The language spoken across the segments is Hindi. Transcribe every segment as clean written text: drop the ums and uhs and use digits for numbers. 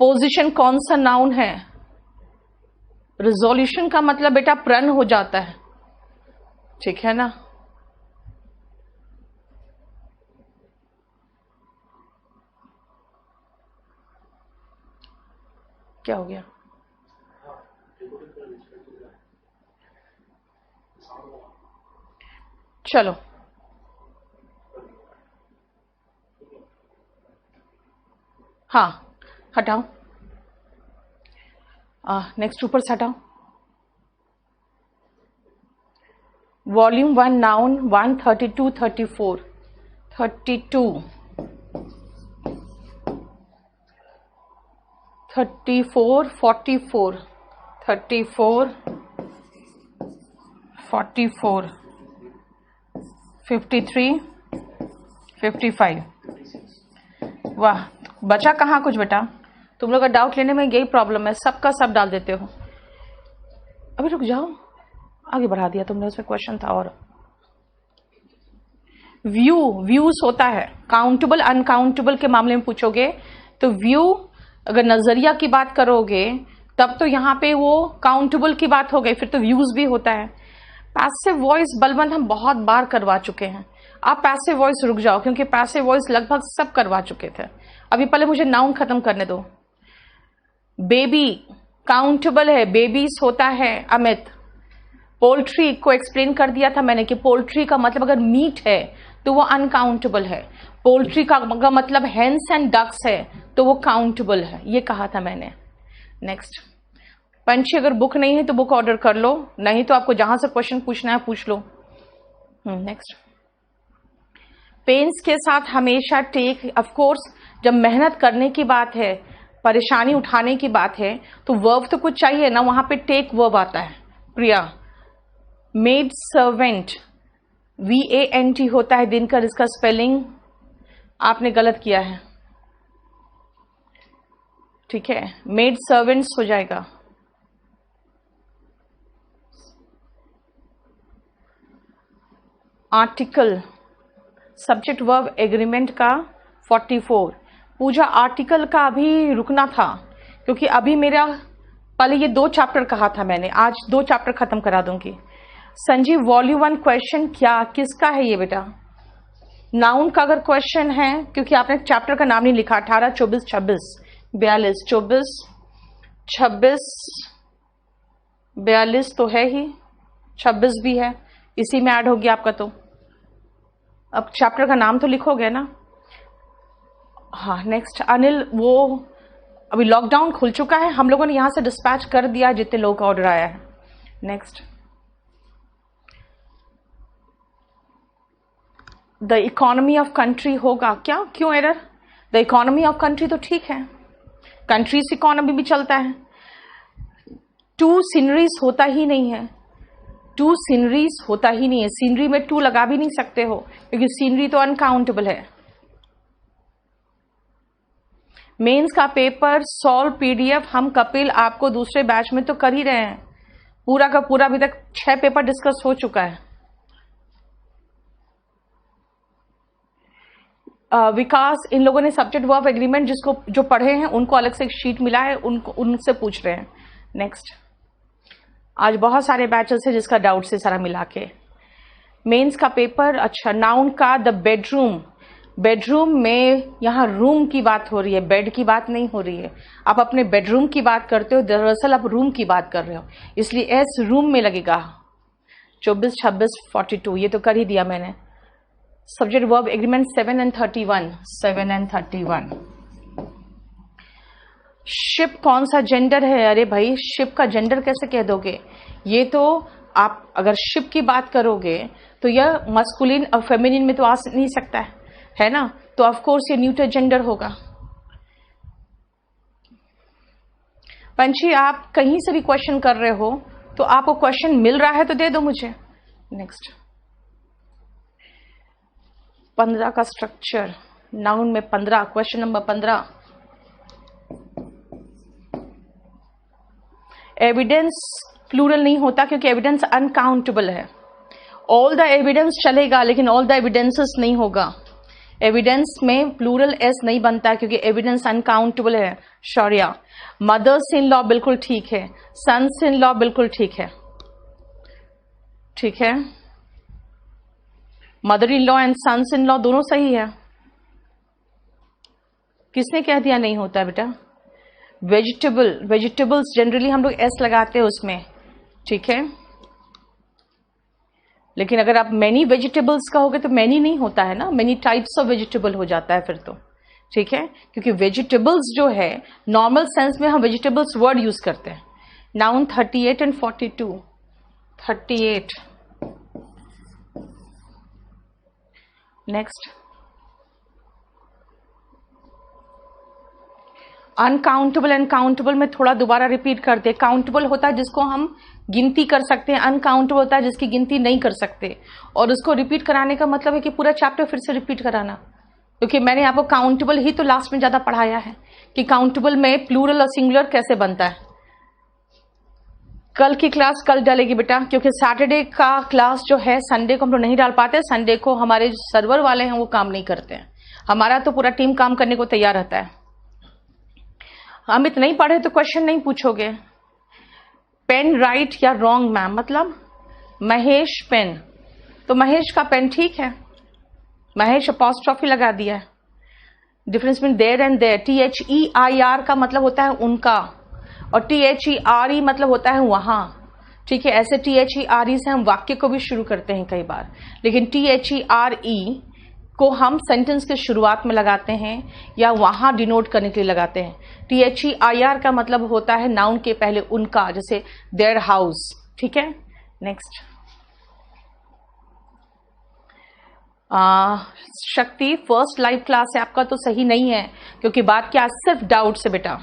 पोजीशन कौन सा नाउन है? रिजोल्यूशन का मतलब बेटा प्रण हो जाता है, ठीक है ना? क्या हो गया? चलो हाँ हटाओ, नेक्स्ट ऊपर से हटाओ। Volume 1 noun 132 34 32 34 44 34 44 53 55। वाह, बचा कहाँ कुछ बेटा? तुम लोग का डाउट लेने में यही प्रॉब्लम है, सबका सब डाल देते हो। अभी रुक जाओ, आगे बढ़ा दिया तुमने, उसमें क्वेश्चन था। और व्यूज होता है, काउंटेबल अनकाउंटेबल के मामले में पूछोगे तो व्यू, अगर नजरिया की बात करोगे तब तो यहाँ पे वो काउंटेबल की बात हो गई, फिर तो व्यूज भी होता है। पैसिव वॉइस बलवंत हम बहुत बार करवा चुके हैं, आप पैसिव वॉइस रुक जाओ, क्योंकि पैसिव वॉइस लगभग सब करवा चुके थे। अभी पहले मुझे नाउन खत्म करने दो। बेबी काउंटेबल है, बेबीज होता है अमित। पोल्ट्री को एक्सप्लेन कर दिया था मैंने कि पोल्ट्री का मतलब अगर मीट है तो वो अनकाउंटेबल है, पोल्ट्री का मतलब हेंस एंड डक्स है तो वो काउंटेबल है, ये कहा था मैंने। नेक्स्ट, पंछी अगर बुक नहीं है तो बुक ऑर्डर कर लो, नहीं तो आपको जहां से क्वेश्चन पूछना है पूछ लो। नेक्स्ट, पेन्स के साथ हमेशा टेक, ऑफ कोर्स जब मेहनत करने की बात है, परेशानी उठाने की बात है तो वर्ब तो कुछ चाहिए ना, वहां पे टेक वर्ब आता है। प्रिया, मेड सर्वेंट VANT होता है दिनकर, इसका स्पेलिंग आपने गलत किया है, ठीक है, मेड सर्वेंट्स हो जाएगा। आर्टिकल सब्जेक्ट वर्ब एग्रीमेंट का 44। पूजा आर्टिकल का अभी रुकना था, क्योंकि अभी मेरा पहले ये 2 चैप्टर कहा था मैंने, आज 2 चैप्टर खत्म करा दूंगी। संजीव, वॉल्यूम 1 क्वेश्चन क्या किसका है ये बेटा? नाउन का अगर क्वेश्चन है, क्योंकि आपने चैप्टर का नाम नहीं लिखा, 18 24 26 42 24 26 42 तो है ही, 26 भी है, इसी में ऐड होगी आपका। तो अब चैप्टर का नाम तो लिखोगे ना। हाँ नेक्स्ट, अनिल, वो अभी लॉकडाउन खुल चुका है, हम लोगों ने यहां से डिस्पैच कर दिया जितने लोग का ऑर्डर आया है। Next, the economy of country होगा क्या? क्यों error? The economy of country तो ठीक है, कंट्रीज इकोनॉमी भी चलता है। 2 सीनरीज होता ही नहीं है, 2 सीनरीज होता ही नहीं है, सीनरी में 2 लगा भी नहीं सकते हो, क्योंकि सीनरी तो अनकाउंटेबल है। मेंस का पेपर सॉल्व PDF हम कपिल आपको दूसरे बैच में तो कर ही रहे हैं, पूरा का पूरा अभी तक 6 पेपर डिस्कस हो चुका है। विकास, इन लोगों ने सब्जेक्ट वर्ब एग्रीमेंट जिसको जो पढ़े हैं उनको अलग से एक शीट मिला है, उनको उनसे पूछ रहे हैं। नेक्स्ट, आज बहुत सारे बैचेस है जिसका डाउट से सारा मिला के। मेंस का पेपर, अच्छा, नाउन का द बेडरूम, बेडरूम में यहाँ रूम की बात हो रही है, बेड की बात नहीं हो रही है। आप अपने बेडरूम की बात करते हो, दरअसल आप रूम की बात कर रहे हो, इसलिए एस रूम में लगेगा। 24 26 42 ये तो कर ही दिया मैंने। Subject verb agreement 7 and 31 7 and 31। Ship कौन सा जेंडर है? अरे भाई, शिप का जेंडर कैसे कह दोगे? ये तो आप अगर शिप की बात करोगे तो यह मस्कुलिन और फेमिनिन में तो आ नहीं सकता है ना, तो ऑफ कोर्स ये न्यूटर जेंडर होगा। पंछी, आप कहीं से भी क्वेश्चन कर रहे हो तो आपको क्वेश्चन मिल रहा है तो दे दो मुझे। नेक्स्ट, 15 का स्ट्रक्चर, नाउन में 15, क्वेश्चन नंबर 15। एविडेंस प्लूरल नहीं होता क्योंकि एविडेंस अनकाउंटेबल है। ऑल द एविडेंस चलेगा लेकिन ऑल द एविडेंसेस नहीं होगा। एविडेंस में प्लूरल एस नहीं बनता है क्योंकि एविडेंस अनकाउंटेबल है। शौर्या, मदर्स इन लॉ बिल्कुल ठीक है, सन्स इन लॉ बिल्कुल ठीक है, ठीक है। Mother in law and sons in law दोनों सही है। किसने कह दिया नहीं होता है बेटा? वेजिटेबल्स जनरली हम लोग एस लगाते हैं उसमें, ठीक है। लेकिन अगर आप मैनी वेजिटेबल्स कहोगे तो मैनी नहीं होता है ना, मैनी टाइप्स ऑफ वेजिटेबल हो जाता है फिर तो, ठीक है। क्योंकि वेजिटेबल्स जो है नॉर्मल सेंस में हम वेजिटेबल्स वर्ड यूज करते हैं। Noun 38 and 42। 38 next. Uncountable and countable में थोड़ा दोबारा रिपीट कर दे। काउंटेबल होता है जिसको हम गिनती कर सकते हैं, अनकाउंटेबल होता है जिसकी गिनती नहीं कर सकते। और उसको रिपीट कराने का मतलब है कि पूरा चैप्टर फिर से रिपीट कराना, क्योंकि मैंने आपको काउंटेबल ही तो लास्ट में ज्यादा पढ़ाया है कि काउंटेबल में प्लूरल और सिंगुलर कैसे बनता है। कल की क्लास कल डालेगी बेटा, क्योंकि सैटरडे का क्लास जो है संडे को हम लोग नहीं डाल पाते। संडे को हमारे सर्वर वाले हैं वो काम नहीं करते हैं, हमारा तो पूरा टीम काम करने को तैयार रहता है। अमित नहीं पढ़े तो क्वेश्चन नहीं पूछोगे। पेन राइट या रॉन्ग मैम, मतलब महेश पेन, तो महेश का पेन ठीक है, महेश अपॉस्ट्रॉफी लगा दिया है। Difference mean there and there. THEIR का मतलब होता है उनका, और THERE मतलब होता है वहां, ठीक है। ऐसे THERE से हम वाक्य को भी शुरू करते हैं कई बार, लेकिन THERE को हम सेंटेंस के शुरुआत में लगाते हैं या वहां डिनोट करने के लिए लगाते हैं। THEIR का मतलब होता है नाउन के पहले उनका, जैसे देयर हाउस, ठीक है। नेक्स्ट। शक्ति, फर्स्ट लाइव क्लास है आपका तो सही नहीं है, क्योंकि बात क्या सिर्फ डाउट से बेटा।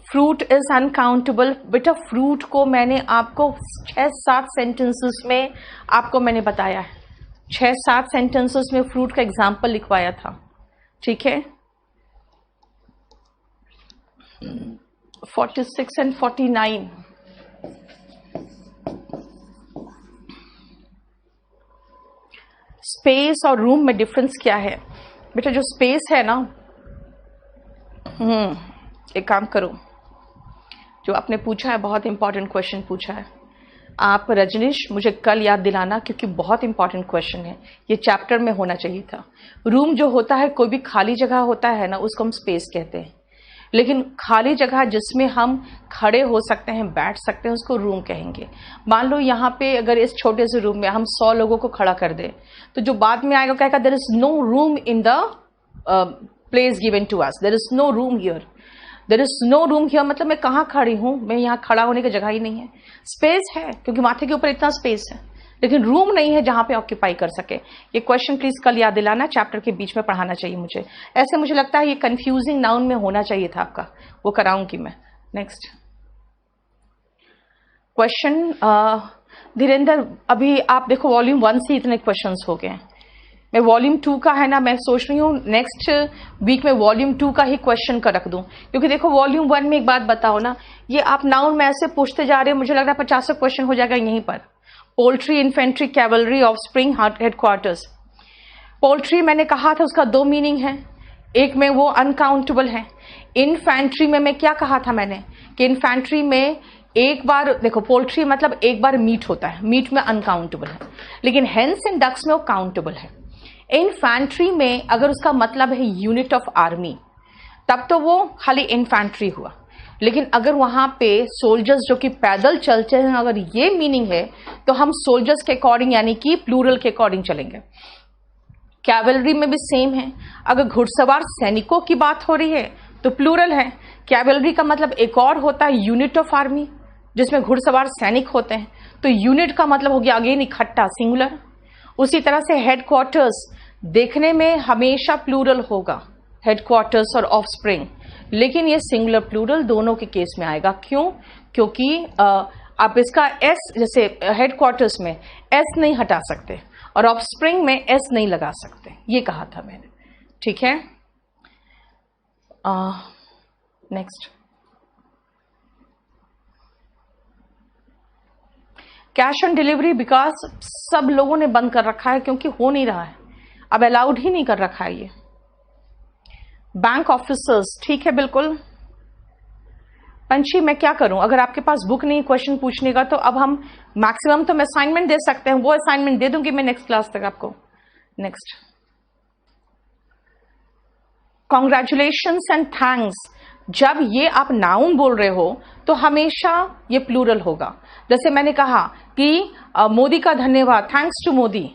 फ्रूट इज अनकाउंटेबल बेटा, फ्रूट को मैंने आपको 6-7 सेंटेंसेस में आपको मैंने बताया है, 6-7 सेंटेंसेस में फ्रूट का एग्जाम्पल लिखवाया था, ठीक है। 46 एंड 49। स्पेस और रूम में डिफरेंस क्या है बेटा? जो स्पेस है ना, एक काम करो, जो आपने पूछा है बहुत इंपॉर्टेंट क्वेश्चन पूछा है आप रजनीश, मुझे कल याद दिलाना, क्योंकि बहुत इंपॉर्टेंट क्वेश्चन है, ये चैप्टर में होना चाहिए था। रूम जो होता है, कोई भी खाली जगह होता है ना, उसको हम स्पेस कहते हैं, लेकिन खाली जगह जिसमें हम खड़े हो सकते हैं, बैठ सकते हैं, उसको रूम कहेंगे। मान लो यहाँ पे अगर इस छोटे से रूम में हम 100 लोगों को खड़ा कर दे, तो जो बाद में आएगा कहेगा there is no room in the place given to us, there is no room here. There is no room here मतलब मैं कहाँ खड़ी हूं, मैं यहाँ खड़ा होने की जगह ही नहीं है। स्पेस है क्योंकि माथे के ऊपर इतना स्पेस है, लेकिन रूम नहीं है जहां पे ऑक्यूपाई कर सके। ये क्वेश्चन प्लीज कल याद दिलाना, चैप्टर के बीच में पढ़ाना चाहिए मुझे। ऐसे मुझे लगता है ये कंफ्यूजिंग नाउन में होना चाहिए था आपका, वो कराऊंगी मैं। Next question. धीरेन्द्र, अभी आप देखो वॉल्यूम 1 से इतने क्वेश्चंस हो गए हैं, मैं वॉल्यूम 2 का है ना, मैं सोच रही हूँ नेक्स्ट वीक में वॉल्यूम 2 का ही क्वेश्चन का रख दूं, क्योंकि देखो वॉल्यूम 1 में एक बात बताओ ना, ये आप नाउन में ऐसे पूछते जा रहे हो, मुझे लग रहा है 50 क्वेश्चन हो जाएगा यहीं पर। Poultry, infantry, cavalry, offspring, headquarters. Poultry मैंने कहा था उसका 2 मीनिंग है, एक में वो अनकाउंटेबल है। इन्फेंट्री में मैं क्या कहा था मैंने कि इन्फेंट्री में एक बार देखो, पोल्ट्री मतलब एक बार मीट होता है, मीट में अनकाउंटेबल है, लेकिन हेंस एंड डक्स में वो काउंटेबल है। इन्फेंट्री में अगर उसका मतलब है यूनिट ऑफ आर्मी, तब तो वो खाली इन्फेंट्री हुआ, लेकिन अगर वहां पे सोल्जर्स जो कि पैदल चलते हैं, अगर ये मीनिंग है तो हम सोल्जर्स के अकॉर्डिंग यानी कि प्लूरल के अकॉर्डिंग चलेंगे। कैवलरी में भी सेम है, अगर घुड़सवार सैनिकों की बात हो रही है तो प्लूरल है। कैवलरी का मतलब एक और होता है यूनिट ऑफ आर्मी, जिसमें घुड़सवार सैनिक होते हैं, तो यूनिट का मतलब हो गया अगेन इकट्ठा, सिंगुलर। उसी तरह से हेडक्वार्टर्स देखने में हमेशा प्लूरल होगा, हेडक्वार्टर्स और ऑफस्प्रिंग, लेकिन ये सिंगुलर प्लूरल दोनों के केस में आएगा। क्यों? क्योंकि आप इसका एस, जैसे हेडक्वार्टर्स में एस नहीं हटा सकते और ऑफस्प्रिंग में एस नहीं लगा सकते, ये कहा था मैंने, ठीक है। Next, cash on delivery because सब लोगों ने बंद कर रखा है, क्योंकि हो नहीं रहा है। अब अलाउड ही नहीं कर रखा है ये। बैंक ऑफिसर्स, ठीक है बिल्कुल। पंछी मैं क्या करूं, अगर आपके पास बुक नहीं क्वेश्चन पूछने का, तो अब हम मैक्सिमम तो मैं असाइनमेंट दे सकते हैं, वो असाइनमेंट दे दूंगी मैं नेक्स्ट क्लास तक आपको। नेक्स्ट, कॉन्ग्रेचुलेशंस एंड थैंक्स, जब ये आप नाउन बोल रहे हो तो हमेशा ये प्लूरल होगा। जैसे मैंने कहा कि मोदी का धन्यवाद, थैंक्स टू मोदी,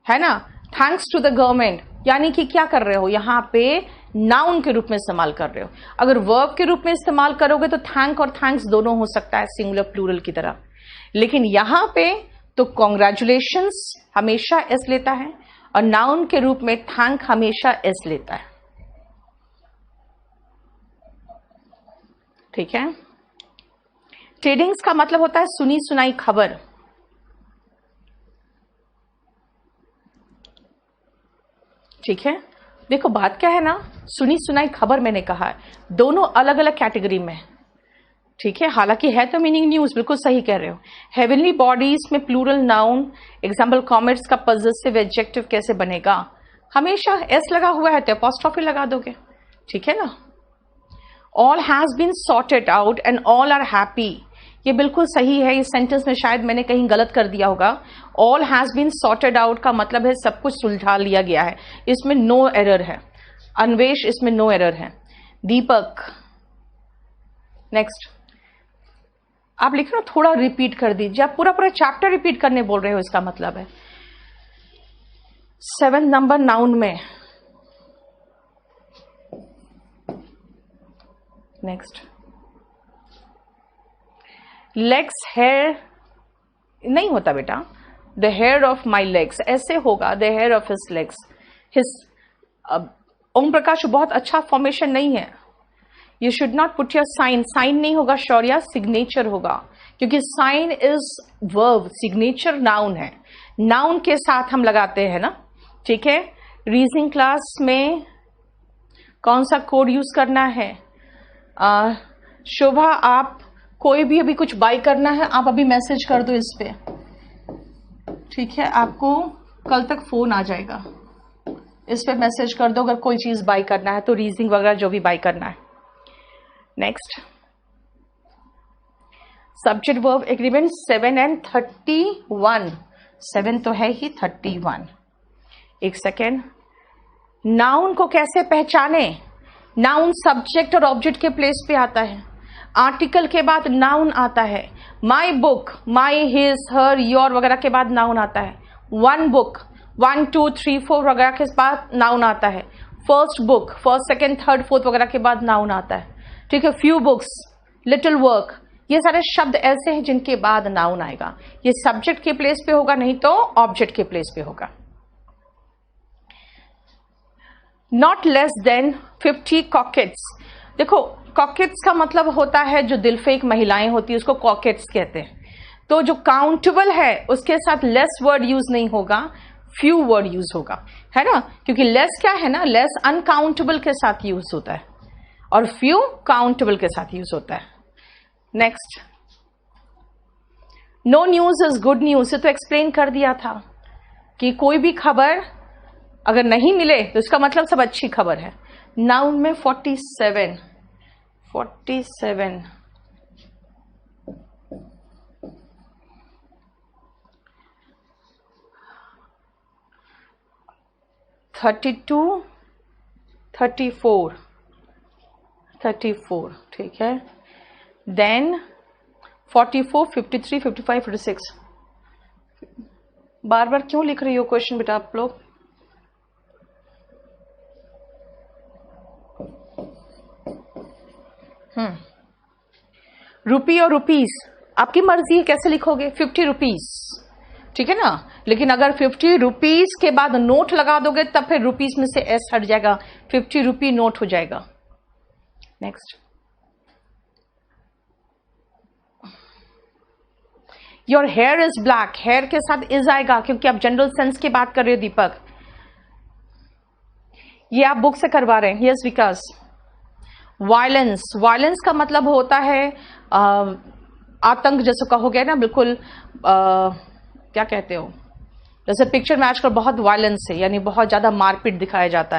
है ना, थैंक्स टू द गवर्नमेंट, यानी कि क्या कर रहे हो, यहां पे नाउन के रूप में इस्तेमाल कर रहे हो। अगर वर्ब के रूप में इस्तेमाल करोगे तो थैंक और थैंक्स दोनों हो सकता है, सिंगुलर प्लूरल की तरह, लेकिन यहां पे तो कॉन्ग्रेचुलेशंस हमेशा एस लेता है और नाउन के रूप में थैंक हमेशा एस लेता है। ठीक है। ट्रेडिंग्स का मतलब होता है सुनी सुनाई खबर। ठीक है, देखो बात क्या है ना, सुनी सुनाई खबर मैंने कहा है, दोनों अलग अलग कैटेगरी में। ठीक है, हालांकि है तो मीनिंग न्यूज, बिल्कुल सही कह रहे हो। हेवनली बॉडीज में प्लूरल नाउन, एग्जाम्पल कॉमेट्स का पॉजेसिव एडजेक्टिव कैसे बनेगा, हमेशा एस लगा हुआ है तो अपॉस्ट्रोफी लगा दोगे। ठीक है ना। All has been sorted out and all are happy, ये बिल्कुल सही है। इस सेंटेंस में शायद मैंने कहीं गलत कर दिया होगा। All has been sorted out का मतलब है सब कुछ सुलझा लिया गया है, इसमें नो एरर है। अन्वेष, इसमें नो एरर है। दीपक, नेक्स्ट, आप लिख रहे हो थोड़ा रिपीट कर दीजिए, आप पूरा पूरा चैप्टर रिपीट करने बोल रहे हो, इसका मतलब है 7 नंबर नाउन में। नेक्स्ट, लेग्स, हेयर नहीं होता बेटा, the hair of my legs ऐसे होगा, the hair of his legs. His Om Prakash बहुत अच्छा फॉर्मेशन नहीं है। You should not put your sign, sign नहीं होगा शौर्या, सिग्नेचर होगा, क्योंकि sign is verb, signature noun है, नाउन के साथ हम लगाते हैं ना। ठीक है। रीजनिंग क्लास में कौन सा कोड यूज करना है? शोभा, आप कोई भी अभी कुछ बाई करना है, आप अभी मैसेज कर दो इस पे। ठीक है, आपको कल तक फोन आ जाएगा, इस पे मैसेज कर दो अगर कोई चीज बाई करना है तो, रीजनिंग वगैरह जो भी बाई करना है। Next, subject verb agreement 7 and 31, 7 तो है ही, 31। एक सेकेंड, नाउन को कैसे पहचाने? नाउन सब्जेक्ट और ऑब्जेक्ट के प्लेस पे आता है, आर्टिकल के बाद नाउन आता है। My book, my, his, her, your वगैरह के बाद नाउन आता है। वन बुक, 1 2 3 4 वगैरह के बाद नाउन आता है। First book, first second third fourth वगैरह के बाद नाउन आता है। ठीक है। फ्यू बुक्स, लिटिल वर्क, ये सारे शब्द ऐसे हैं जिनके बाद नाउन आएगा। ये सब्जेक्ट के प्लेस पे होगा, नहीं तो ऑब्जेक्ट के प्लेस पे होगा। नॉट लेस देन 50 कॉकेट्स, देखो कॉकेट्स का मतलब होता है जो दिलफेक महिलाएं होती है, उसको कॉकेट्स कहते हैं। तो जो काउंटेबल है उसके साथ लेस वर्ड यूज नहीं होगा, फ्यू वर्ड यूज होगा, है ना, क्योंकि लेस क्या है ना, लेस अनकाउंटेबल के साथ यूज होता है और फ्यू काउंटेबल के साथ यूज होता है। Next, no news is good news, से तो एक्सप्लेन कर दिया था कि कोई भी खबर अगर नहीं मिले तो इसका मतलब सब अच्छी खबर है। नाउन में 47 32 34, ठीक है। देन 44 53 55 56। बार बार क्यों लिख रही हो क्वेश्चन बेटा आप लोग? रुपी और रुपीस आपकी मर्जी है कैसे लिखोगे। 50 रुपीस, ठीक है ना, लेकिन अगर 50 रुपीस के बाद नोट लगा दोगे तब फिर रुपीस में से एस हट जाएगा, 50 रुपी नोट हो जाएगा। Next, your hair is black, hair के साथ इज आएगा क्योंकि आप जनरल सेंस की बात कर रहे हो दीपक, ये आप बुक से करवा रहे हैं। यस विकास। वायलेंस, वायलेंस का मतलब होता है आतंक, जैसे कहोगे ना, बिल्कुल क्या कहते हो, जैसे पिक्चर में आजकल बहुत वायलेंस है, यानी बहुत ज्यादा मारपीट दिखाया जाता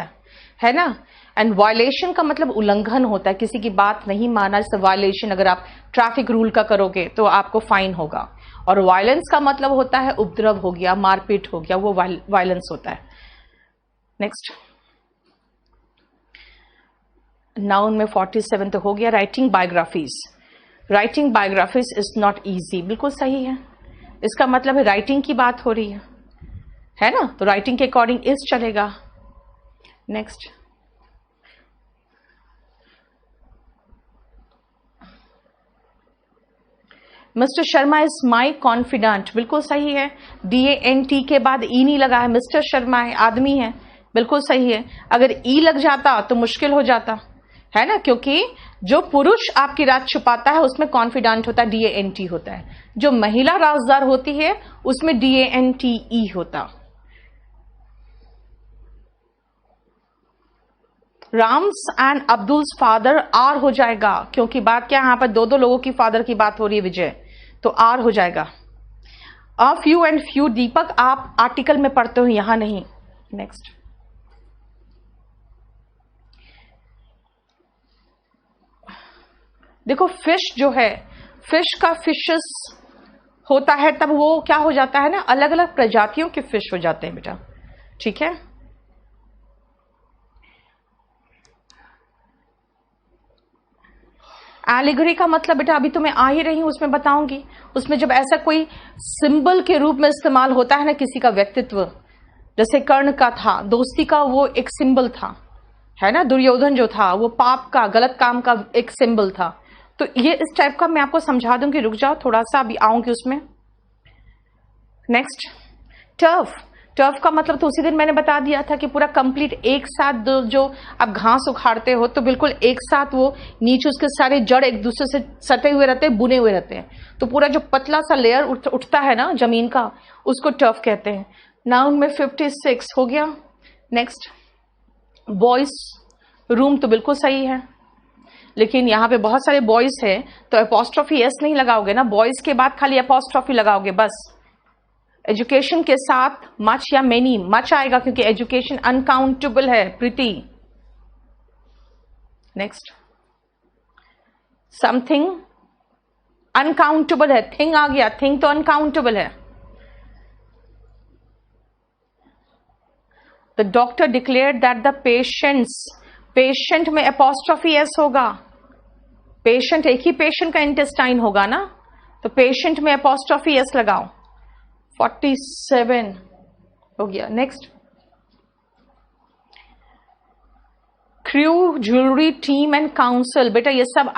है ना। एंड वायलेशन का मतलब उल्लंघन होता है, किसी की बात नहीं माना। जैसे वायलेशन अगर आप ट्रैफिक रूल का करोगे तो आपको फाइन होगा, और वायलेंस का मतलब होता है उपद्रव हो गया, मारपीट हो गया, वो वायलेंस होता है। नेक्स्ट, नाउन में 47 तो हो गया। Writing biographies, writing biographies is not easy, बिल्कुल सही है। इसका मतलब है राइटिंग की बात हो रही है ना, तो राइटिंग के अकॉर्डिंग इज चलेगा। Next, mister Sharma is my confident, बिल्कुल सही है। DANT के बाद ई नहीं लगा है, मिस्टर शर्मा है, आदमी है, बिल्कुल सही है। अगर ई लग जाता तो मुश्किल हो जाता है ना, क्योंकि जो पुरुष आपकी राज छुपाता है उसमें कॉन्फिडेंट होता है, DANT होता है। जो महिला राजदार होती है उसमें DANTE होता। Ram's and Abdul's father are हो जाएगा, क्योंकि बात क्या, यहां पर दो लोगों की फादर की बात हो रही है विजय, तो आर हो जाएगा। अ फ्यू एंड फ्यू, दीपक आप आर्टिकल में पढ़ते हो, यहां नहीं। नेक्स्ट, देखो फिश जो है, फिश का फिशेस होता है, तब वो क्या हो जाता है ना, अलग अलग प्रजातियों के फिश हो जाते हैं बेटा, ठीक है। एलिगरी का मतलब बेटा अभी तो मैं आ ही रही हूं, उसमें बताऊंगी। उसमें जब ऐसा कोई सिंबल के रूप में इस्तेमाल होता है ना किसी का व्यक्तित्व, जैसे कर्ण का था, दोस्ती का वो एक सिंबल था, है ना। दुर्योधन जो था वो पाप का, गलत काम का एक सिंबल था। तो ये इस टाइप का मैं आपको समझा दूंगी, रुक जाओ थोड़ा सा, अभी आऊंगी उसमें। नेक्स्ट, टर्फ, टर्फ का मतलब तो उसी दिन मैंने बता दिया था कि पूरा कंप्लीट एक साथ जो आप घास उखाड़ते हो तो बिल्कुल एक साथ वो नीचे उसके सारे जड़ एक दूसरे से सटे हुए रहते हैं, बुने हुए रहते हैं, तो पूरा जो पतला सा लेयर उठता है ना जमीन का, उसको टर्फ कहते हैं। नाउन में 56 हो गया। नेक्स्ट, बॉयज रूम तो बिल्कुल सही है, लेकिन यहाँ पे बहुत सारे बॉयज है तो एपोस्ट्रोफी एस नहीं लगाओगे ना, बॉयज के बाद खाली एपोस्ट्रोफी लगाओगे बस। एजुकेशन के साथ मच या मेनी, मच आएगा क्योंकि एजुकेशन अनकाउंटेबल है प्रीति। नेक्स्ट, समथिंग अनकाउंटेबल है, थिंग आ गया, थिंग तो अनकाउंटेबल है। The doctor declared that the patients, patient में एपोस्ट्रोफी एस होगा, पेशेंट एक ही पेशेंट का इंटेस्टाइन होगा ना, तो पेशेंट में एपोस्ट्रोफी एस लगाओ। 47 हो गया। Next, crew, jewellery, team and council, बेटा ये सब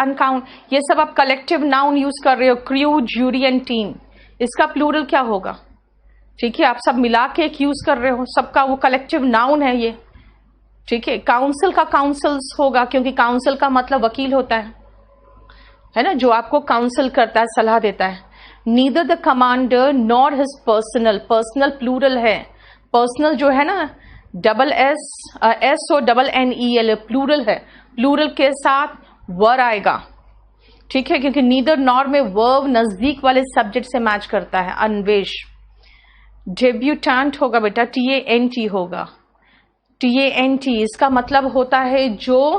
ये सब आप कलेक्टिव नाउन यूज कर रहे हो, क्रू, ज्यूरी एंड टीम, इसका प्लूरल क्या होगा, ठीक है। आप सब मिला के एक यूज कर रहे हो, सबका वो कलेक्टिव नाउन है ये, ठीक है। काउंसिल का काउंसिल्स होगा, क्योंकि काउंसिल का मतलब वकील होता है ना, जो आपको काउंसिल करता है, सलाह देता है। Neither the commander nor his personal, personal plural है, पर्सनल जो है ना SONNEL प्लूरल है, प्लूरल के साथ वर आएगा, ठीक है, क्योंकि नीदर नॉर में वर्ब नजदीक वाले सब्जेक्ट से मैच करता है, अन्वेष। डेब्यूटेंट होगा बेटा, TANT होगा, TANT, इसका मतलब होता है जो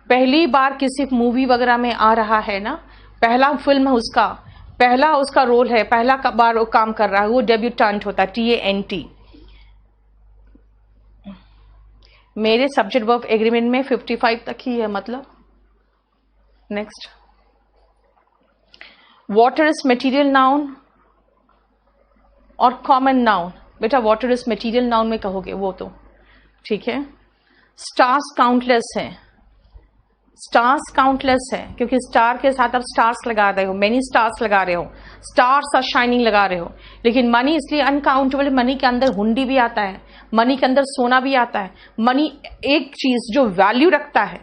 पहली बार किसी मूवी वगैरह में आ रहा है ना, पहला फिल्म है उसका, पहला उसका रोल है, पहला बार वो काम कर रहा है, वो डेब्यूटेंट होता है, TANT। मेरे सब्जेक्ट वर्ब एग्रीमेंट में 55 तक ही है मतलब। Next, water is material noun और कॉमन नाउन, बेटा वाटर इज मटेरियल नाउन में कहोगे वो तो ठीक है। स्टार्स काउंटलेस है, स्टार्स काउंटलेस है क्योंकि स्टार के साथ आप स्टार्स लगा रहे हो, मेनी स्टार्स लगा रहे हो, स्टार्स आर शाइनिंग लगा रहे हो। लेकिन मनी इसलिए अनकाउंटेबल, मनी के अंदर हुंडी भी आता है, मनी के अंदर सोना भी आता है। मनी एक चीज जो वैल्यू रखता है,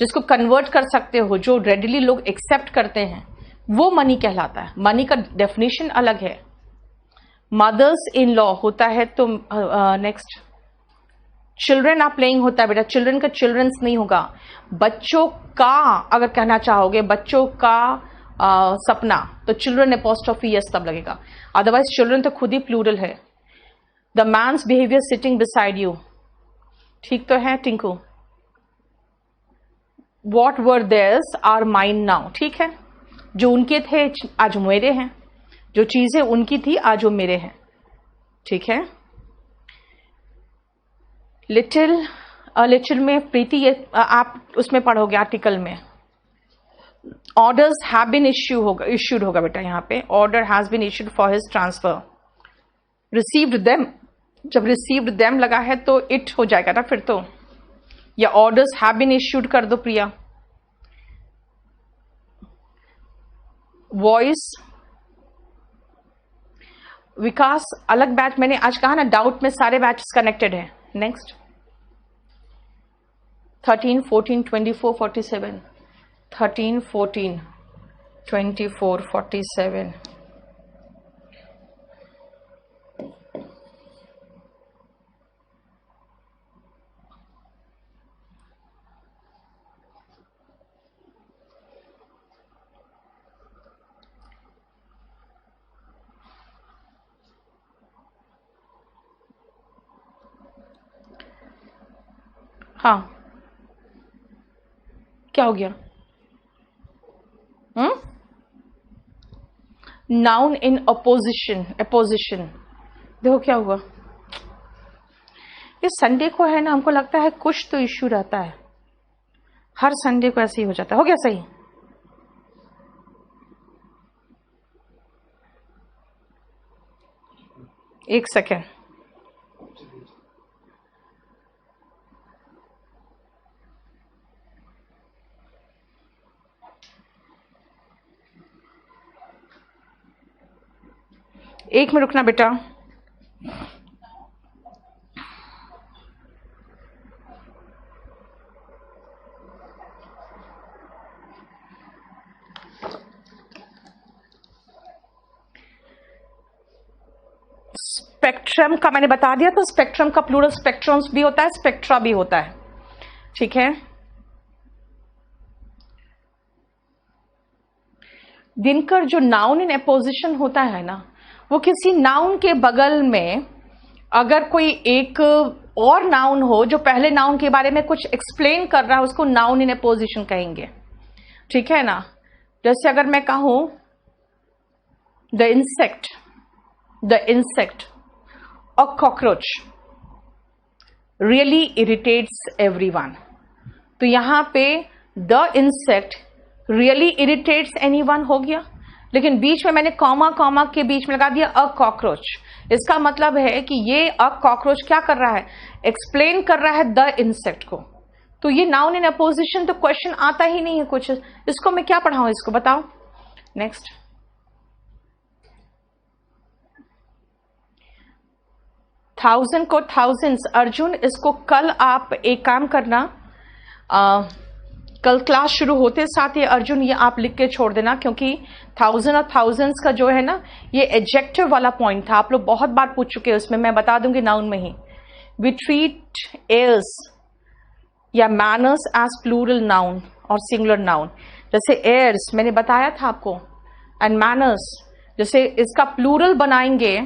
जिसको कन्वर्ट कर सकते हो, जो रेडिली लोग एक्सेप्ट करते हैं, वो मनी कहलाता है। मनी का डेफिनेशन अलग है। मदर्स इन लॉ होता है तो नेक्स्ट, चिल्ड्रन आप प्लेइंग होता है बेटा, चिल्ड्रन का चिल्ड्रंस नहीं होगा। बच्चों का अगर कहना चाहोगे, बच्चों का सपना, तो चिल्ड्रन एपोस्ट्रोफी यस तब लगेगा, अदरवाइज चिल्ड्रन तो खुद ही प्लूरल है। The man's behaviour sitting beside you, ठीक तो है Tinku? What were theirs are mine now, ठीक है, जो उनके थे आज मेरे हैं, जो चीजें उनकी थी आज वो मेरे हैं, ठीक है। लिटिल लिटिल में प्रीति, ये आप उसमें पढ़ोगे आर्टिकल में। ऑर्डर्स हैव बीन इश्यूड होगा बेटा, यहाँ पे order has been issued for his transfer. Received them, जब रिसीव्ड देम लगा है तो इट हो जाएगा ना फिर तो, या ऑर्डर्स हैव बीन इश्यूड कर दो प्रिया। वॉइस, विकास अलग बैच, मैंने आज कहा ना डाउट में सारे बैचेस कनेक्टेड है। नेक्स्ट 13, 14, 24, 47, 13, 14, 24, 47। हाँ, क्या हो गया? नाउन इन अपोजिशन, अपोजिशन, देखो क्या हुआ। ये संडे को है ना, हमको लगता है कुछ तो इश्यू रहता है, हर संडे को ऐसे ही हो जाता है। हो गया सही? एक सेकेंड, एक मिनट रुकना बेटा। स्पेक्ट्रम का मैंने बता दिया था, स्पेक्ट्रम का प्लूरल स्पेक्ट्रम्स भी होता है, स्पेक्ट्रा भी होता है, ठीक है। दिनकर, जो नाउन इन अपोजिशन होता है ना, वो किसी नाउन के बगल में अगर कोई एक और नाउन हो जो पहले नाउन के बारे में कुछ एक्सप्लेन कर रहा है, उसको नाउन इन अपोजिशन कहेंगे, ठीक है ना। जैसे अगर मैं कहूं द इंसेक्ट और कॉकरोच रियली इरिटेट्स एवरीवन, तो यहां पे the insect really irritates anyone हो गया, लेकिन बीच में मैंने कॉमा कॉमा के बीच में लगा दिया अ कॉकरोच। इसका मतलब है कि ये अ कॉकरोच क्या कर रहा है, एक्सप्लेन कर रहा है द इंसेक्ट को। तो ये नाउन इन अपोजिशन, तो क्वेश्चन आता ही नहीं है कुछ, इसको मैं क्या पढ़ाऊं, इसको बताओ। नेक्स्ट, थाउजेंड को थाउजेंड्स, अर्जुन इसको कल आप एक काम करना, कल क्लास शुरू होते साथ ये अर्जुन ये आप लिख के छोड़ देना, क्योंकि थाउजेंड और थाउजेंड्स का जो है ना, ये एडजेक्टिव वाला पॉइंट था, आप लोग बहुत बार पूछ चुके हैं उसमें, मैं बता दूंगी नाउन में ही। वी ट्रीट एयर्स या मैनर्स एज प्लूरल नाउन और सिंगुलर नाउन। जैसे एयर्स मैंने बताया था आपको, एंड मैनर्स, जैसे इसका प्लूरल बनाएंगे,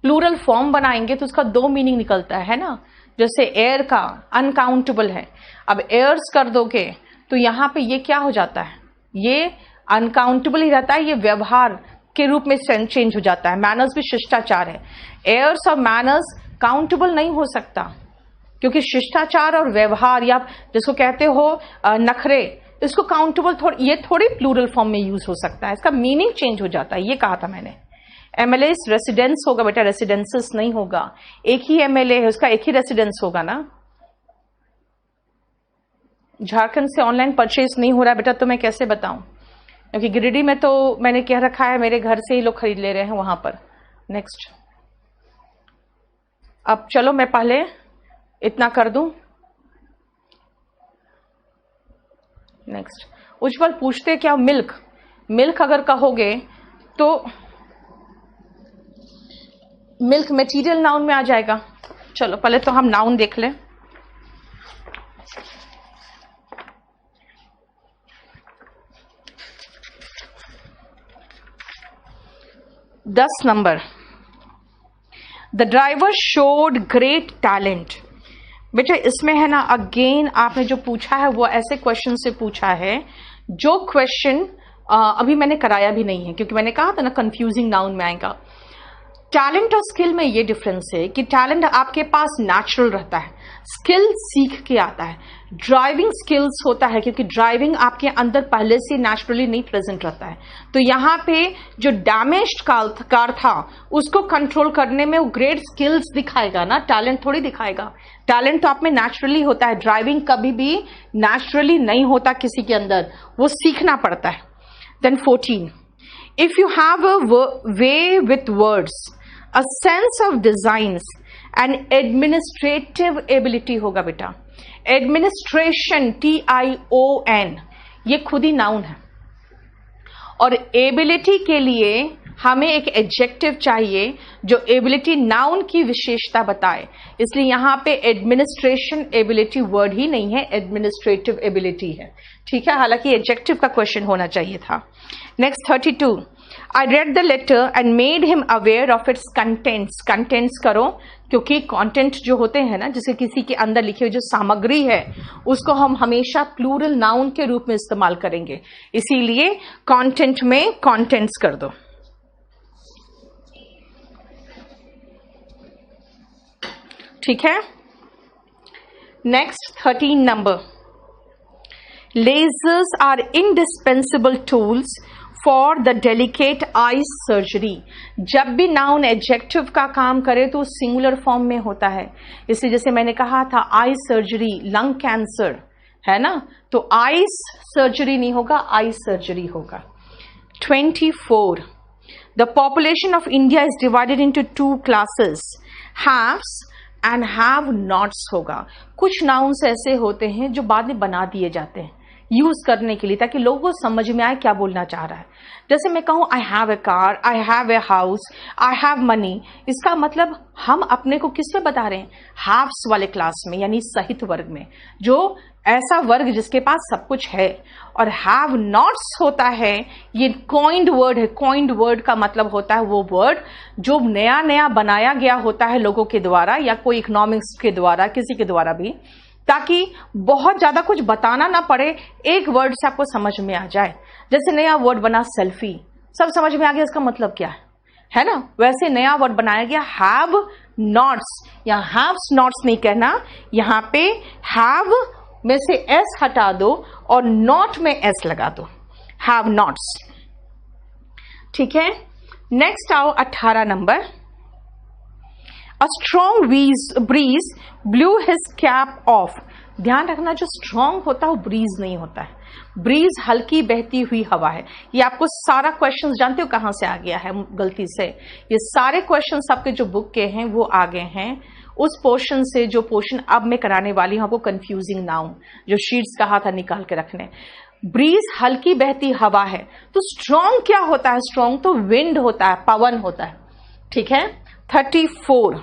प्लूरल फॉर्म बनाएंगे तो उसका दो मीनिंग निकलता है ना। जैसे एयर का अनकाउंटेबल है, अब एयर्स कर दोगे तो यहां पे ये क्या हो जाता है, ये अनकाउंटेबल ही रहता है, ये व्यवहार के रूप में चेंज हो जाता है। मैनर्स भी शिष्टाचार है, एयर्स और मैनर्स काउंटेबल नहीं हो सकता, क्योंकि शिष्टाचार और व्यवहार या जिसको कहते हो नखरे, इसको काउंटेबल ये थोड़ी प्लूरल फॉर्म में यूज हो सकता है, इसका मीनिंग चेंज हो जाता है, ये कहा था मैंने। एमएलएस रेसिडेंस होगा बेटा, रेसिडेंसेस नहीं होगा, एक ही एमएलए है उसका एक ही रेसिडेंस होगा ना। झारखंड से ऑनलाइन परचेज नहीं हो रहा है बेटा, तो मैं कैसे बताऊं, क्योंकि गिरिडीह में तो मैंने कह रखा है मेरे घर से ही लोग खरीद ले रहे हैं वहां पर। नेक्स्ट, अब चलो मैं पहले इतना कर दूं। नेक्स्ट, उज्जवल पूछते क्या मिल्क, मिल्क अगर कहोगे तो मिल्क मटेरियल नाउन में आ जाएगा। चलो पहले तो हम नाउन देख लें। दस number, the driver showed great talent. बेटा इसमें है ना, अगेन आपने जो पूछा है वो ऐसे क्वेश्चन से पूछा है जो क्वेश्चन अभी मैंने कराया भी नहीं है, क्योंकि मैंने कहा था ना कंफ्यूजिंग नाउन में आएगा। टैलेंट और स्किल में ये डिफरेंस है कि टैलेंट आपके पास नेचुरल रहता है, स्किल सीख के आता है। ड्राइविंग स्किल्स होता है क्योंकि ड्राइविंग आपके अंदर पहले से नेचुरली नहीं प्रेजेंट रहता है। तो यहाँ पे जो डैमेज्ड कार था उसको कंट्रोल करने में वो ग्रेट स्किल्स दिखाएगा ना, टैलेंट थोड़ी दिखाएगा। टैलेंट तो आप में नेचुरली होता है, ड्राइविंग कभी भी नेचुरली नहीं होता किसी के अंदर, वो सीखना पड़ता है। Then 14, if you have a way with words, a sense of designs and administrative ability होगा बेटा। एडमिनिस्ट्रेशन TION ये खुद ही नाउन है, और एबिलिटी के लिए हमें एक एडजेक्टिव चाहिए जो एबिलिटी नाउन की विशेषता बताए, इसलिए यहां पे एडमिनिस्ट्रेशन एबिलिटी वर्ड ही नहीं है, एडमिनिस्ट्रेटिव एबिलिटी है। ठीक है, हालांकि एडजेक्टिव का क्वेश्चन होना चाहिए था। Next 32, I read the letter and made him aware of its contents. Contents करो, क्योंकि कंटेंट जो होते हैं ना, जैसे किसी के अंदर लिखी हुई जो सामग्री है उसको हम हमेशा प्लूरल नाउन के रूप में इस्तेमाल करेंगे, इसीलिए कंटेंट में कंटेंट्स कर दो। ठीक है, next 13 number, lasers are indispensable tools for the delicate eye surgery. जब भी नाउन एडजेक्टिव का काम करे तो सिंगुलर फॉर्म में होता है, इसलिए जैसे मैंने कहा था आई सर्जरी, लंग कैंसर है ना, तो आई सर्जरी नहीं होगा, आई सर्जरी होगा। 24, the population of India is divided into 2 classes, haves and have nots होगा। कुछ नाउन्स ऐसे होते हैं जो बाद में बना दिए जाते हैं यूज करने के लिए, ताकि लोगों को समझ में आए क्या बोलना चाह रहा है। जैसे मैं कहूं I have a car, I have a house, I have money, इसका मतलब हम अपने को किस में बता रहे हैं, हैव्स वाले क्लास में, यानी सहित वर्ग में, जो ऐसा वर्ग जिसके पास सब कुछ है। और हैव नॉट्स होता है, ये कॉइंड वर्ड है। कॉइंड वर्ड का मतलब होता है वो वर्ड जो नया नया बनाया गया होता है लोगों के द्वारा, या कोई इकोनॉमिक्स के द्वारा, किसी के द्वारा भी, ताकि बहुत ज्यादा कुछ बताना ना पड़े, एक वर्ड से आपको समझ में आ जाए। जैसे नया वर्ड बना सेल्फी, सब समझ में आ गया इसका मतलब क्या है ना, वैसे नया वर्ड बनाया गया हैव नॉट्स। या हैव्स नॉट्स नहीं कहना, यहां पे हैव में से एस हटा दो और नॉट में एस लगा दो, हैव नॉट्स। ठीक है, नेक्स्ट आओ 18 number, A strong breeze blew his cap off। ध्यान रखना, जो स्ट्रॉन्ग होता है वो ब्रीज नहीं होता है, ब्रीज हल्की बहती हुई हवा है। ये आपको सारा क्वेश्चन जानते हो कहां से आ गया है गलती से, ये सारे क्वेश्चन आपके जो बुक के हैं वो आ गए हैं उस पोर्शन से जो पोर्शन अब मैं कराने वाली हूं आपको, कंफ्यूजिंग नाउन, जो शीट्स कहा था निकाल के रखने। ब्रीज हल्की बहती हवा है, तो स्ट्रॉन्ग क्या होता है, स्ट्रॉन्ग तो विंड होता है, पवन होता है। ठीक है, 34,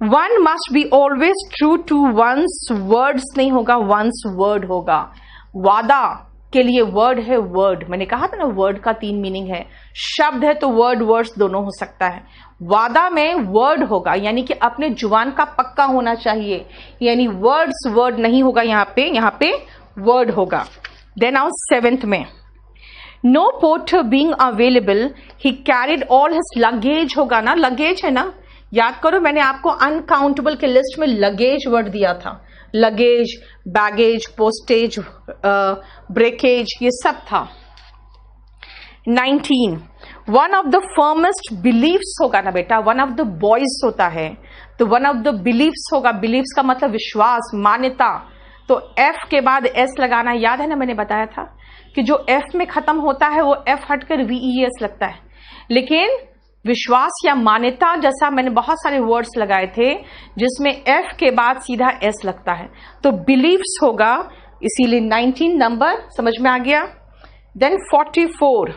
one must be always true to one's words नहीं होगा, वंस वर्ड होगा। वादा के लिए वर्ड है वर्ड, मैंने कहा था ना वर्ड का 3 मीनिंग है, शब्द है तो वर्ड वर्ड्स दोनों हो सकता है। वादा में वर्ड होगा, यानी कि अपने जुबान का पक्का होना चाहिए, यानी वर्ड्स वर्ड नहीं होगा, यहाँ पे वर्ड होगा। देन आउट 7th में, no porter being available he carried all his luggage होगा ना, लगेज है ना, याद करो मैंने आपको अनकाउंटेबल के लिस्ट में लगेज वर्ड दिया था, लगेज, बैगेज, पोस्टेज, ब्रेकेज, ये सब था। 19, वन ऑफ द फर्मेस्ट बिलीव्स होगा ना बेटा, वन ऑफ द बॉयज होता है तो वन ऑफ द बिलीव्स होगा, बिलीव्स का मतलब विश्वास, मान्यता, तो एफ के बाद एस लगाना, याद है ना मैंने बताया था कि जो एफ में खत्म होता है वो एफ हटकर VES लगता है, लेकिन विश्वास या मान्यता जैसा मैंने बहुत सारे वर्ड्स लगाए थे जिसमें एफ के बाद सीधा एस लगता है, तो बिलीव्स होगा, इसीलिए 19 नंबर समझ में आ गया। Then 44,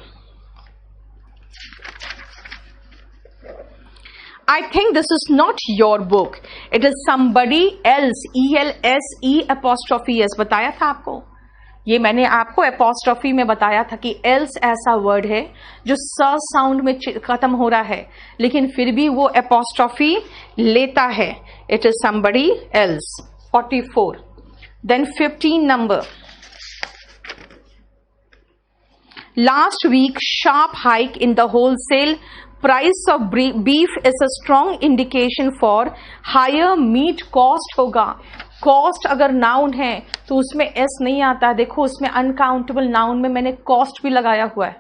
I think this is not your book, it is somebody else, ELSE', बताया था आपको, ये मैंने आपको एपोस्ट्रोफी में बताया था कि एल्स ऐसा वर्ड है जो स साउंड में खत्म हो रहा है, लेकिन फिर भी वो एपोस्ट्रोफी लेता है. It is somebody else. 44. Then 15 number. Last week, sharp hike in the wholesale price of beef is a strong indication for higher meat cost होगा. कॉस्ट अगर नाउन है तो उसमें एस नहीं आता. देखो उसमें अनकाउंटेबल नाउन में मैंने कॉस्ट भी लगाया हुआ है.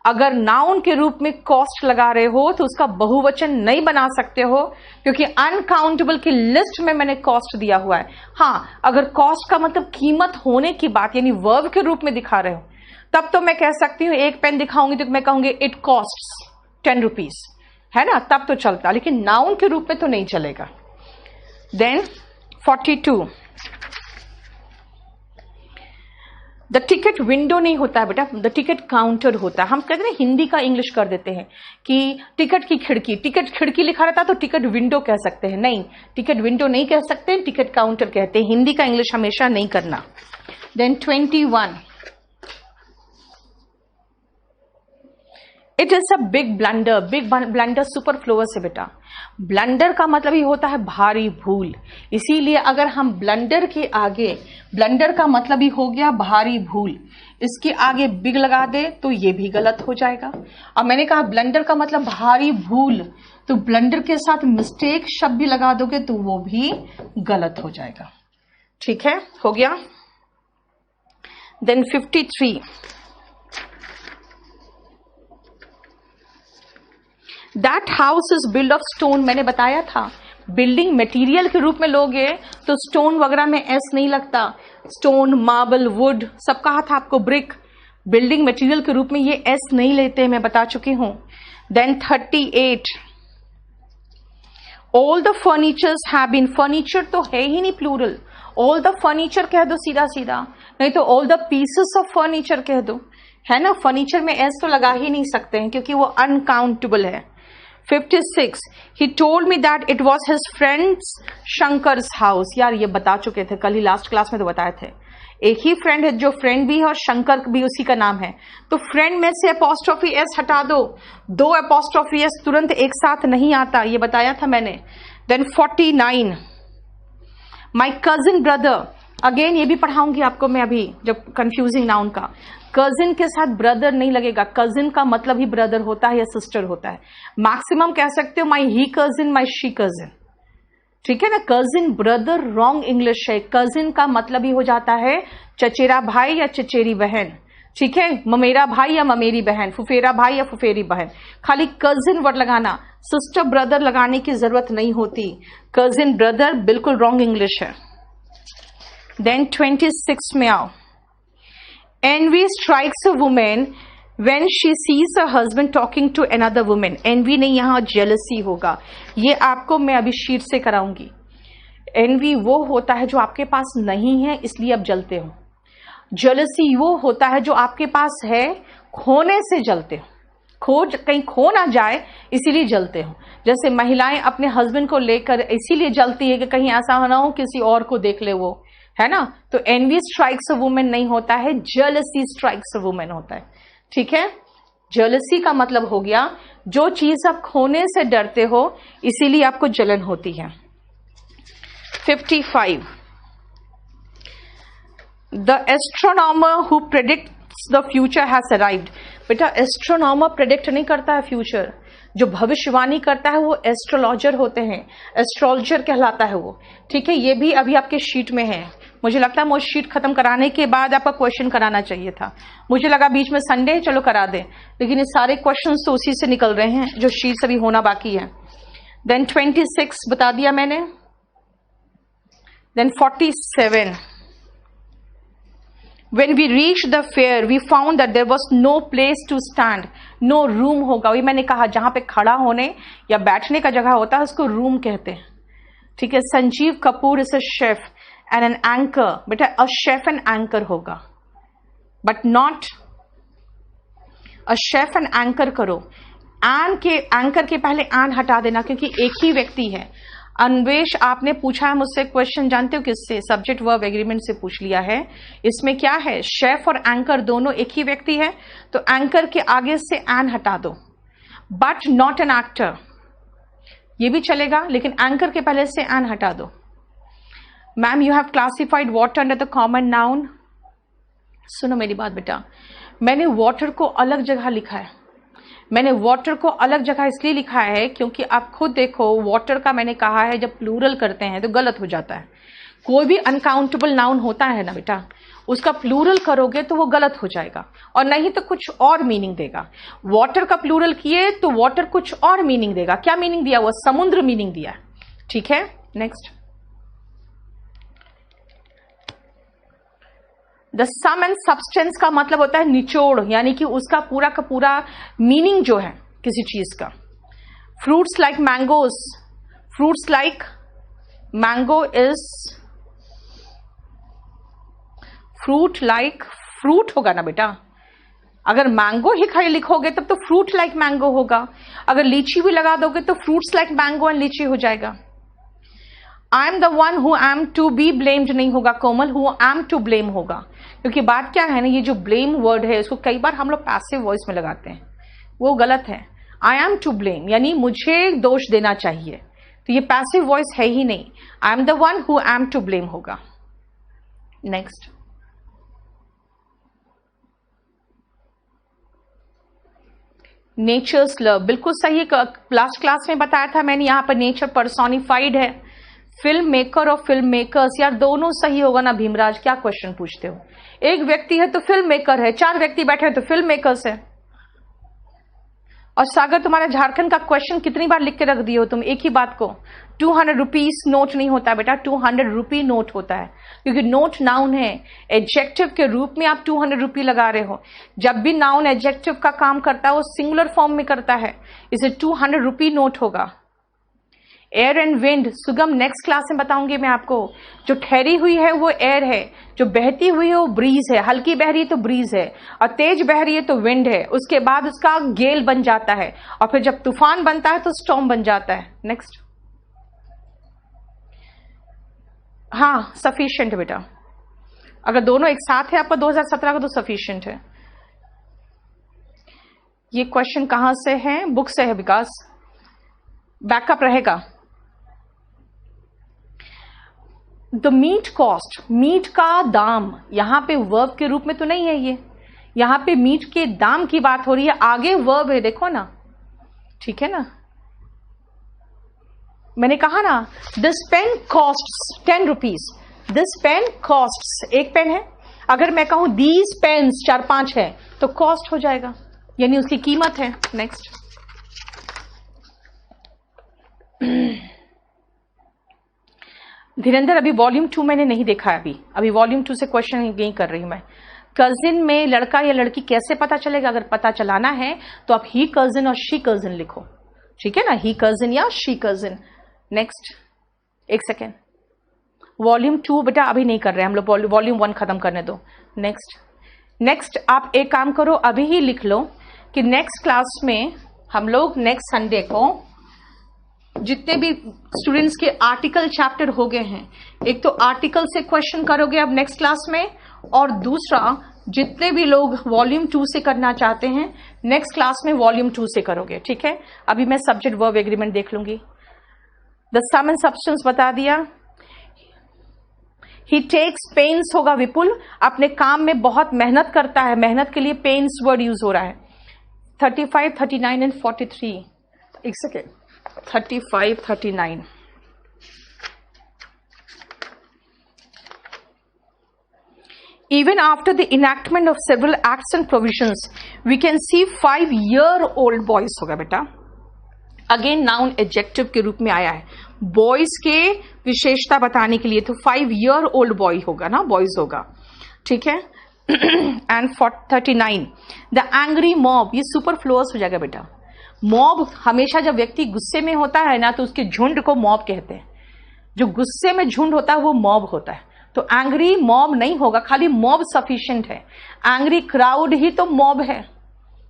अगर नाउन के रूप में कॉस्ट लगा रहे हो तो उसका बहुवचन नहीं बना सकते हो, क्योंकि अनकाउंटेबल की लिस्ट में मैंने कॉस्ट दिया हुआ है. हाँ, अगर कॉस्ट का मतलब कीमत होने की बात यानी वर्ब के रूप में दिखा रहे हो तब तो मैं कह सकती हूँ. एक पेन दिखाऊंगी तो मैं कहूंगी इट कॉस्ट्स 10 रुपीज, है ना, तब तो चलता, लेकिन नाउन के रूप में तो नहीं चलेगा. देन 42. द टिकट विंडो नहीं होता है बेटा, द टिकट काउंटर होता है. हम कहते हैं हिंदी का इंग्लिश कर देते हैं कि टिकट की खिड़की, टिकट खिड़की लिखा रहता तो टिकट विंडो कह सकते हैं. नहीं, टिकट विंडो नहीं कह सकते, टिकट काउंटर कहते हैं. हिंदी का इंग्लिश हमेशा नहीं करना. Then 21. It is a big blunder. Big blunder superfluous है बेटा. ब्लंडर का मतलब ही होता है भारी भूल. इसीलिए अगर हम ब्लंडर के आगे, ब्लंडर का मतलब ही हो गया भारी भूल, इसके आगे बिग लगा दे तो ये भी गलत हो जाएगा. अब मैंने कहा ब्लंडर का मतलब भारी भूल, तो ब्लंडर के साथ मिस्टेक शब्द भी लगा दोगे तो वो भी गलत हो जाएगा. ठीक है, हो गया. Then 53. That house is build of stone. मैंने बताया था बिल्डिंग मटेरियल के रूप में लोगे तो स्टोन वगैरह में एस नहीं लगता. स्टोन, मार्बल, वुड सब कहा था आपको. ब्रिक बिल्डिंग मटेरियल के रूप में ये एस नहीं लेते, मैं बता चुकी हूं. Then 38. All the furnitures have been. Furniture तो है ही नहीं प्लूरल. ऑल द फर्नीचर कह दो सीधा सीधा, नहीं तो all the pieces of furniture कह दो, है ना. फर्नीचर में एस तो लगा ही नहीं सकते हैं क्योंकि वो अनकाउंटेबल है. 56. He told me that it was his friend's Shankar's house. यार ये बता चुके थे कल ही, लास्ट क्लास में तो बताए थे. एक ही फ्रेंड है जो फ्रेंड भी है और शंकर भी उसी का नाम है, तो फ्रेंड में से एपोस्ट्रोफी एस हटा दो. 2 एपोस्ट्रोफी एस तुरंत एक साथ नहीं आता, ये बताया था मैंने. Then 49. My cousin brother. Again ये भी पढ़ाऊंगी आपको मैं अभी, जब कंफ्यूजिंग नाउन का. कजिन के साथ ब्रदर नहीं लगेगा. कजिन का मतलब ही ब्रदर होता है या सिस्टर होता है. मैक्सिमम कह सकते हो माई ही कजिन, माई शी कजिन. ठीक है ना. कजिन ब्रदर रॉन्ग इंग्लिश है. कजिन का मतलब ही हो जाता है चचेरा भाई या चचेरी बहन. ठीक है, ममेरा भाई या ममेरी बहन, फुफेरा भाई या फुफेरी बहन. खाली कजिन वर्ड लगाना, सिस्टर ब्रदर लगाने की जरूरत नहीं होती. कजिन ब्रदर बिल्कुल रॉन्ग इंग्लिश है. देन 26 में आओ. Envy strikes a woman when she sees her husband talking to another woman. Envy नहीं, यहाँ jealousy होगा. ये आपको मैं अभी शीट से कराऊंगी. Envy वो होता है जो आपके पास नहीं है इसलिए आप जलते हो. Jealousy वो होता है जो आपके पास है, खोने से जलते हो. कहीं खो ना जाए इसीलिए जलते हो. जैसे महिलाएं अपने हस्बैंड को लेकर इसीलिए जलती है कि कहीं ऐसा ना हो किसी और को देख ले वो, है ना. तो एनवी स्ट्राइक्स अ वुमेन नहीं होता है, जेलसी स्ट्राइक्स अ वुमेन होता है. ठीक है, जेलसी का मतलब हो गया जो चीज आप खोने से डरते हो इसीलिए आपको जलन होती है. 55. The astronomer who predicts the future has arrived. बेटा एस्ट्रोनॉमर प्रेडिक्ट नहीं करता है फ्यूचर. जो भविष्यवाणी करता है वो एस्ट्रोलॉजर होते हैं, एस्ट्रोलॉजर कहलाता है वो. ठीक है, ये भी अभी आपके शीट में है. मुझे लगता है मुझे शीट खत्म कराने के बाद आपका क्वेश्चन कराना चाहिए था. मुझे लगा बीच में संडे चलो करा दें, लेकिन ये सारे क्वेश्चंस तो उसी से निकल रहे हैं जो शीट से भी होना बाकी है. देन 26 बता दिया मैंने. Then 47. When we reached the fair, we found that there was no place to stand. No room होगा. वही मैंने कहा जहां पे खड़ा होने या बैठने का जगह होता है उसको रूम कहते हैं. ठीक है. Sanjeev Kapoor is a chef and an anchor. बेटा अ शेफ एंड एंकर होगा, but not a chef and anchor करो. एन के एंकर के पहले एन हटा देना क्योंकि एक ही व्यक्ति है. अन्वेष, आपने पूछा है मुझसे क्वेश्चन, जानते हो किससे? सब्जेक्ट वर्ब एग्रीमेंट से पूछ लिया है। इसमें क्या है, शेफ और एंकर दोनों एक ही व्यक्ति है, तो एंकर के आगे से एन हटा दो, बट नॉट एन एक्टर, ये भी चलेगा, लेकिन एंकर के पहले से एन हटा दो। Ma'am, you have classified water under the common noun. सुनो मेरी बात बेटा, मैंने वाटर को अलग जगह लिखा है। मैंने वाटर को अलग जगह इसलिए लिखा है क्योंकि आप खुद देखो, वाटर का मैंने कहा है जब प्लूरल करते हैं तो गलत हो जाता है। कोई भी अनकाउंटेबल नाउन होता है ना बेटा, उसका प्लूरल करोगे तो वो गलत हो जाएगा, और नहीं तो कुछ और मीनिंग देगा। वाटर का प्लूरल किए तो वाटर कुछ और मीनिंग देगा। क्या मीनिंग दिया? वो समुद्र मीनिंग दिया। ठीक है, next. The sum and substance का मतलब होता है निचोड़, यानी कि उसका पूरा का पूरा मीनिंग जो है किसी चीज का। Fruits like mangoes, fruits like mango is fruit like, fruit होगा ना बेटा। अगर मैंगो ही खाली लिखोगे तब तो फ्रूट लाइक मैंगो होगा। अगर लीची भी लगा दोगे तो फ्रूट्स लाइक मैंगो एंड लीची हो जाएगा। I am the one who am to be blamed नहीं होगा Komal, who am to blame होगा। क्योंकि बात क्या है ना, ये जो ब्लेम वर्ड है इसको कई बार हम लोग पैसिव वॉइस में लगाते हैं, वो गलत है। आई एम टू ब्लेम यानी मुझे दोष देना चाहिए, तो ये पैसिव वॉइस है ही नहीं। I am the one who am to blame होगा। नेक्स्ट। नेचर्स लव, बिल्कुल सही। लास्ट क्लास में बताया था मैंने, यहां पर नेचर पर्सोनिफाइड है। फिल्म मेकर और फिल्म मेकर्स, यार दोनों सही होगा ना भीमराज, क्या क्वेश्चन पूछते हो? एक व्यक्ति है तो फिल्म मेकर है, 4 व्यक्ति बैठे हैं तो फिल्म मेकर्स है। और सागर, तुम्हारा झारखंड का क्वेश्चन कितनी बार लिख के रख दिए हो तुम एक ही बात को? 200 रुपीज नोट नहीं होता बेटा, 200 रुपी नोट होता है, क्योंकि नोट नाउन है। एडजेक्टिव के रूप में आप 200 रुपी लगा रहे हो। जब भी नाउन एडजेक्टिव का काम करता है वो सिंगुलर फॉर्म में करता है, इसे 200 रुपी नोट होगा। एयर एंड विंड, सुगम नेक्स्ट क्लास में बताऊंगी मैं आपको। जो ठहरी हुई है वो एयर है, जो बहती हुई है वो ब्रीज है। हल्की बह रही है तो ब्रीज है, और तेज बह रही है तो विंड है। उसके बाद उसका गेल बन जाता है, और फिर जब तूफान बनता है तो स्टॉर्म बन जाता है। नेक्स्ट। हाँ, सफिशिएंट बेटा, अगर दोनों एक साथ है आपका 2017 का तो सफिशिएंट है। ये क्वेश्चन कहां से है? बुक से है विकास, बैकअप रहेगा। द मीट कॉस्ट, मीट का दाम, यहां पे वर्ब के रूप में तो नहीं है ये, यहां पे मीट के दाम की बात हो रही है, आगे वर्ब है, देखो ना। ठीक है ना, मैंने कहा ना, this pen costs 10 rupees, this pen costs, एक पेन है। अगर मैं कहूं दीज पेन्स 4-5 है तो कॉस्ट हो जाएगा, यानी उसकी कीमत है। नेक्स्ट। धीरेन्द्र, अभी वॉल्यूम 2 मैंने नहीं देखा है, अभी वॉल्यूम 2 से क्वेश्चन नहीं कर रही हूं मैं। कजिन में लड़का या लड़की कैसे पता चलेगा? अगर पता चलाना है तो आप ही कजिन और शी कजिन लिखो, ठीक है ना, ही कजिन या शी कजिन। नेक्स्ट, एक सेकेंड, वॉल्यूम 2 बेटा अभी नहीं कर रहे हम लोग, वॉल्यूम 1 खत्म करने दो। नेक्स्ट आप एक काम करो, अभी ही लिख लो कि नेक्स्ट क्लास में हम लोग नेक्स्ट संडे को जितने भी स्टूडेंट्स के आर्टिकल चैप्टर हो गए हैं, एक तो आर्टिकल से क्वेश्चन करोगे अब नेक्स्ट क्लास में, और दूसरा जितने भी लोग वॉल्यूम 2 से करना चाहते हैं नेक्स्ट क्लास में वॉल्यूम 2 से करोगे। ठीक है, अभी मैं सब्जेक्ट वर्ब एग्रीमेंट देख लूंगी। द सम एंड सब्सटेंस बता दिया। ही टेक्स पेन्स होगा विपुल, अपने काम में बहुत मेहनत करता है, मेहनत के लिए पेन्स वर्ड यूज हो रहा है। 35, 39 एंड 43, एक second, 35, 39। Even after the enactment of several acts and provisions, we can see 5-year-old boys होगा बेटा। अगेन नाउन एडजेक्टिव के रूप में आया है, बॉयज के विशेषता बताने के लिए, तो 5-year-old बॉय होगा ना, बॉयज होगा। ठीक है। एंड 39, द एंग्री मॉब, ये सुपरफ्लुअस हो जाएगा बेटा। मॉब हमेशा जब व्यक्ति गुस्से में होता है ना तो उसके झुंड को मॉब कहते हैं। जो गुस्से में झुंड होता है वो मॉब होता है, तो एंग्री मॉब नहीं होगा, खाली मॉब सफिशिएंट है। एंग्री क्राउड ही तो मॉब है,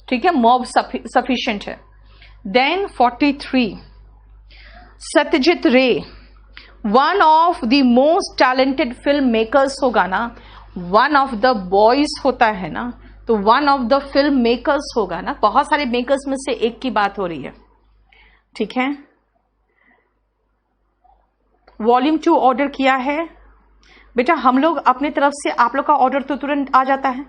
ठीक है, मॉब सफिशिएंट है। देन 43, सत्यजीत रे one of the most talented film makers होगा ना, वन ऑफ द बॉयज होता है ना, तो one of the film makers होगा ना, बहुत सारे मेकर्स में से एक की बात हो रही है, ठीक है। वॉल्यूम 2 ऑर्डर किया है बेटा हम लोग अपनी तरफ से, आप लोग का ऑर्डर तो तुरंत आ जाता है।